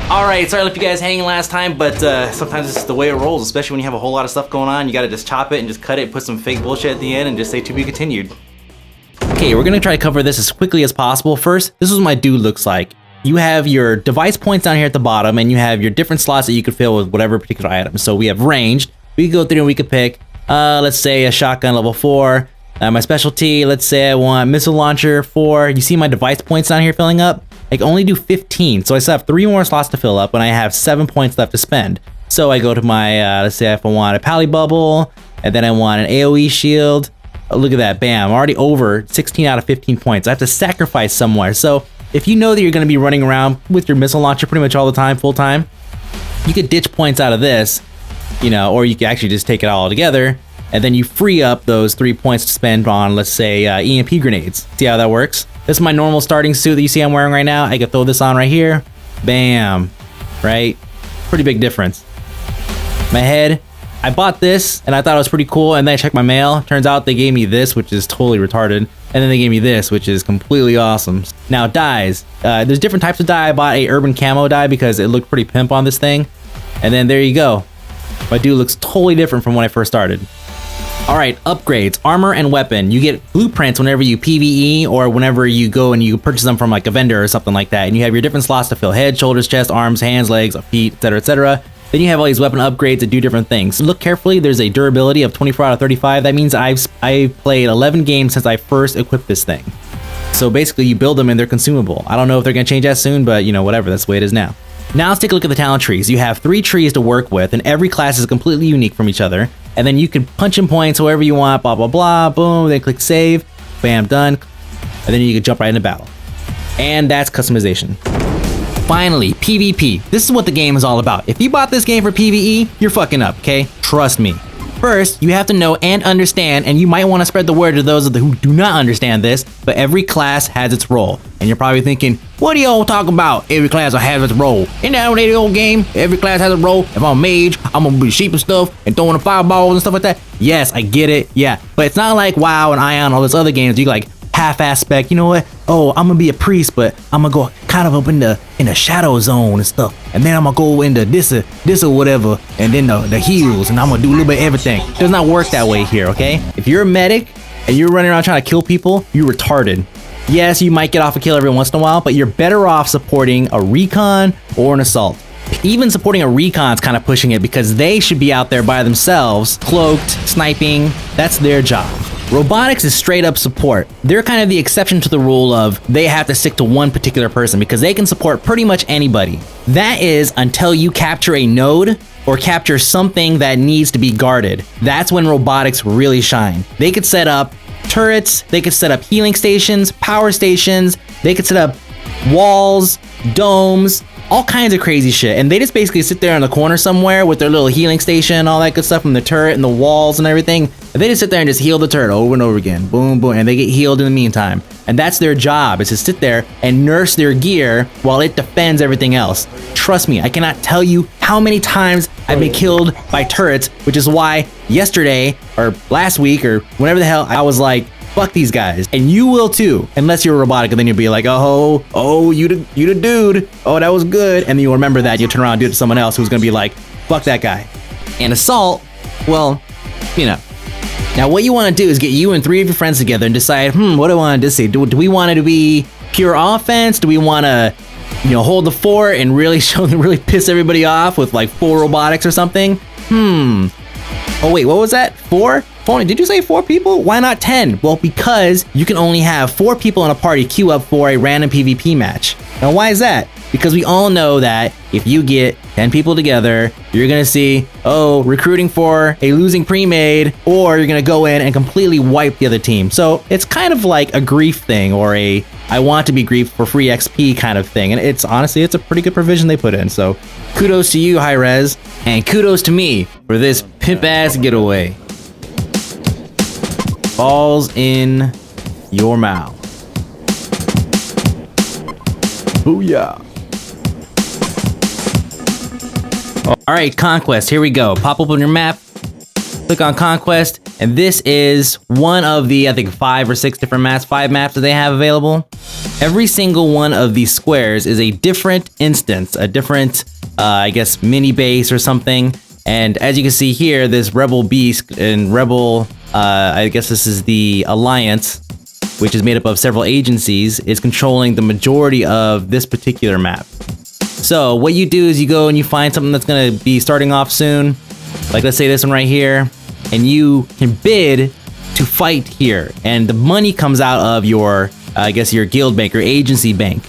Alright, sorry I left you guys hanging last time, but sometimes it's the way it rolls, especially when you have a whole lot of stuff going on. You gotta just chop it and just cut it, put some fake bullshit at the end, and just say to be continued. Okay, we're gonna try to cover this as quickly as possible. First, this is what my dude looks like. You have your device points down here at the bottom, and you have your different slots that you could fill with whatever particular item. So we have ranged. We can go through and we could pick, let's say a shotgun level 4. My specialty, let's say I want missile launcher 4. You see my device points down here filling up? I can only do 15, so I still have 3 more slots to fill up when I have 7 points left to spend. So I go to my, let's say if I want a pally bubble, and then I want an AoE shield. Oh, look at that, bam, I'm already over 16 out of 15 points. I have to sacrifice somewhere. So if you know that you're gonna be running around with your missile launcher pretty much all the time, full time, you could ditch points out of this, you know, or you could actually just take it all together, and then you free up those 3 points to spend on, let's say, EMP grenades. See how that works? This is my normal starting suit that you see I'm wearing right now. I can throw this on right here. Bam. Right? Pretty big difference. My head, I bought this and I thought it was pretty cool, and then I checked my mail. Turns out they gave me this, which is totally retarded. And then they gave me this, which is completely awesome. Now, dyes. There's different types of dye. I bought a urban camo dye because it looked pretty pimp on this thing. And then there you go. My dude looks totally different from when I first started. Alright, upgrades, armor and weapon. You get blueprints whenever you PvE or whenever you go and you purchase them from like a vendor or something like that. And you have your different slots to fill: head, shoulders, chest, arms, hands, legs, feet, etc, etc. Then you have all these weapon upgrades that do different things. Look carefully, there's a durability of 24 out of 35. That means I've played 11 games since I first equipped this thing. So basically you build them and they're consumable. I don't know if they're gonna change that soon, but you know, whatever, that's the way it is now. Now let's take a look at the talent trees. You have 3 trees to work with, and every class is completely unique from each other. And then you can punch in points however you want, blah, blah, blah, boom, then click save, bam, done. And then you can jump right into battle. And that's customization. Finally, PvP. This is what the game is all about. If you bought this game for PvE, you're fucking up, okay? Trust me. First, you have to know and understand, and you might want to spread the word to those who do not understand this, but every class has its role. And you're probably thinking, what are y'all talking about? Every class has its role. Isn't that an old game? Every class has a role. If I'm a mage, I'm gonna be sheep and stuff and throwing the fireballs and stuff like that. Yes, I get it, yeah. But it's not like WoW and Ion, all those other games. You like half-ass spec, you know what? Oh, I'm gonna be a priest, but I'm gonna go kind of up in the shadow zone and stuff. And then I'm gonna go into this or whatever, and then the heals, and I'm gonna do a little bit of everything. It does not work that way here, okay? If you're a medic and you're running around trying to kill people, you're retarded. Yes, you might get off a kill every once in a while, but you're better off supporting a recon or an assault. Even supporting a recon's kind of pushing it, because they should be out there by themselves, cloaked, sniping. That's their job. Robotics is straight up support. They're kind of the exception to the rule of they have to stick to one particular person, because they can support pretty much anybody. That is until you capture a node or capture something that needs to be guarded. That's when robotics really shine. They could set up turrets, they could set up healing stations, power stations, they could set up walls, domes, all kinds of crazy shit. And they just basically sit there in the corner somewhere with their little healing station, all that good stuff from the turret and the walls and everything. And they just sit there and just heal the turret over and over again. Boom, boom. And they get healed in the meantime. And that's their job, is to sit there and nurse their gear while it defends everything else. Trust me, I cannot tell you how many times I've been killed by turrets, which is why yesterday or last week or whenever the hell I was like, fuck these guys. And you will too, unless you're a robotic, and then you'll be like, oh, you the dude. Oh, that was good. And then you'll remember that. You'll turn around and do it to someone else who's gonna be like, fuck that guy. And assault, well, you know. Now what you wanna do is get you and 3 of your friends together and decide, what do I want to say? Do we want it to be pure offense? Do we wanna, hold the fort and really really piss everybody off with like 4 robotics or something? Oh wait, what was that? 4? Did you say 4 people? Why not 10? Well, because you can only have 4 people in a party queue up for a random PvP match. Now, why is that? Because we all know that if you get 10 people together, you're gonna see, recruiting for a losing pre-made, or you're gonna go in and completely wipe the other team. So it's kind of like a grief thing, or a I want to be griefed for free XP kind of thing. And it's honestly, it's a pretty good provision they put in. So kudos to you, Hi-Rez, and kudos to me for this pimp-ass getaway. Balls in your mouth. Booyah. Alright, Conquest, here we go. Pop open your map, click on Conquest, and this is one of the, I think, 5 or 6 different maps, 5 maps that they have available. Every single one of these squares is a different instance, a different, I guess, mini base or something. And as you can see here, this Rebel Beast and Rebel, I guess this is the Alliance, which is made up of several agencies, is controlling the majority of this particular map. So what you do is you go and you find something that's going to be starting off soon, like let's say this one right here, and you can bid to fight here, and the money comes out of your, I guess, your guild bank or agency bank.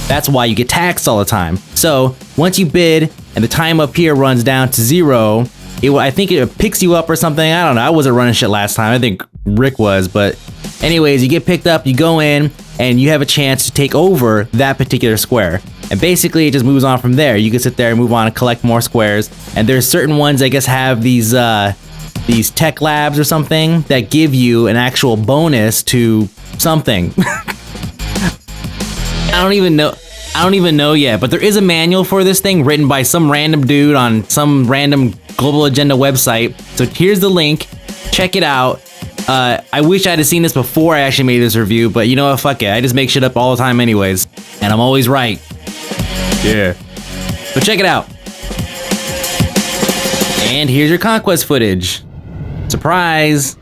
That's why you get taxed all the time. So once you bid and the time up here runs down to 0, I think it picks you up or something. I don't know. I wasn't running shit last time. I think Rick was, but anyways, you get picked up, you go in, and you have a chance to take over that particular square. And basically, it just moves on from there. You can sit there and move on and collect more squares. And there's certain ones, I guess, have these tech labs or something that give you an actual bonus to something. I don't even know yet, but there is a manual for this thing written by some random dude on some random Global Agenda website. So here's the link. Check it out. I wish I had seen this before I actually made this review, but you know what? Fuck it. I just make shit up all the time anyways. And I'm always right. Yeah. So check it out. And here's your conquest footage. Surprise!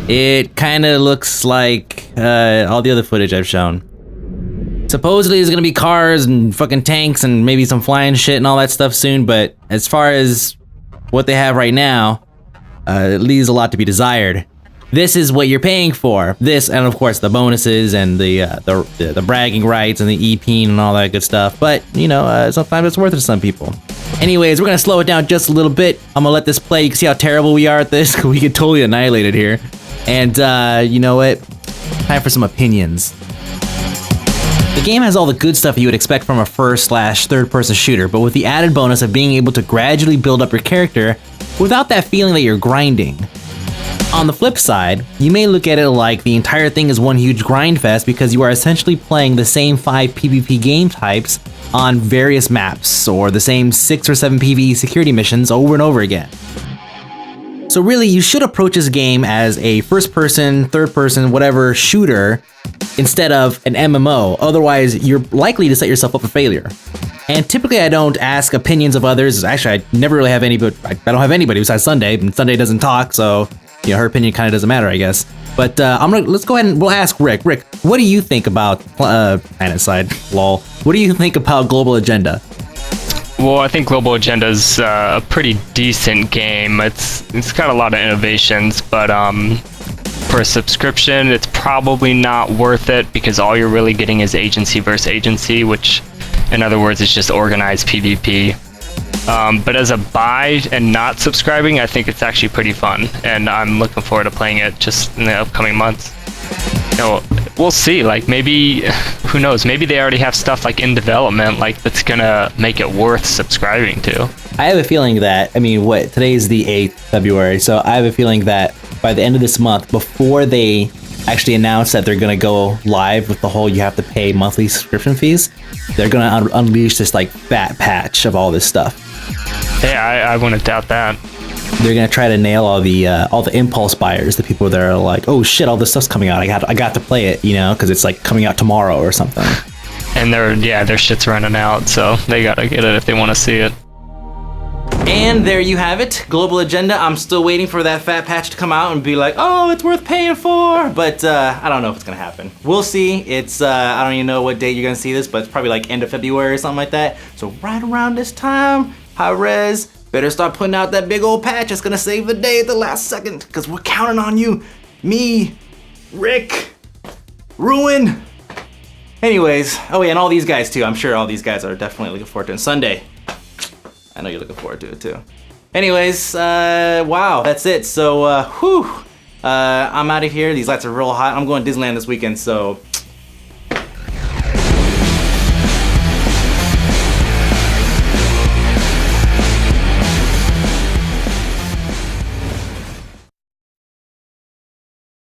It kind of looks like all the other footage I've shown. Supposedly there's gonna be cars and fucking tanks and maybe some flying shit and all that stuff soon, but as far as what they have right now, it leaves a lot to be desired. This is what you're paying for. This, and of course the bonuses and the bragging rights and the EP and all that good stuff. But you know, sometimes it's worth it to some people. Anyways, we're gonna slow it down just a little bit. I'm gonna let this play. You can see how terrible we are at this. We get totally annihilated here. And you know what? Time for some opinions. The game has all the good stuff you would expect from a first/third-person shooter, but with the added bonus of being able to gradually build up your character without that feeling that you're grinding. On the flip side, you may look at it like the entire thing is one huge grind fest because you are essentially playing the same 5 PvP game types on various maps, or the same 6 or 7 PvE security missions over and over again. So really, you should approach this game as a first-person, third-person, whatever shooter instead of an MMO, otherwise you're likely to set yourself up for failure. And typically I don't ask opinions of others. Actually, I never really have any, but I don't have anybody besides Sunday, and Sunday doesn't talk, so you know, her opinion kind of doesn't matter, I guess. But let's go ahead and we'll ask Rick. Rick, what do you think about PlanetSide? Lol. What do you think about Global Agenda? Well, I think Global Agenda is a pretty decent game. It's got a lot of innovations, but for a subscription, it's probably not worth it because all you're really getting is agency versus agency, which, in other words, is just organized PvP. But as a buy and not subscribing, I think it's actually pretty fun, and I'm looking forward to playing it just in the upcoming months. You know, we'll see. Like maybe, who knows? Maybe they already have stuff like in development, like that's gonna make it worth subscribing to. I have a feeling that, I mean, today is the 8th February, so I have a feeling that by the end of this month, before they actually announce that they're gonna go live with the whole you have to pay monthly subscription fees, they're gonna unleash this like fat patch of all this stuff. Yeah, I wouldn't doubt that. They're gonna try to nail all the impulse buyers, the people that are like, oh shit, all this stuff's coming out. I got to play it, you know, because it's like coming out tomorrow or something. And their shit's running out, so they gotta get it if they want to see it. And there you have it, Global Agenda. I'm still waiting for that fat patch to come out and be like, oh, it's worth paying for. But I don't know if it's gonna happen. We'll see. It's I don't even know what date you're gonna see this, but it's probably like end of February or something like that. So right around this time, Hi-Rez, better start putting out that big old patch. It's gonna save the day at the last second, because we're counting on you. Me, Rick, Ruin. Anyways, oh yeah, and all these guys too. I'm sure all these guys are definitely looking forward to it. Sunday, I know you're looking forward to it too. Anyways, wow, that's it. So, I'm out of here. These lights are real hot. I'm going to Disneyland this weekend, so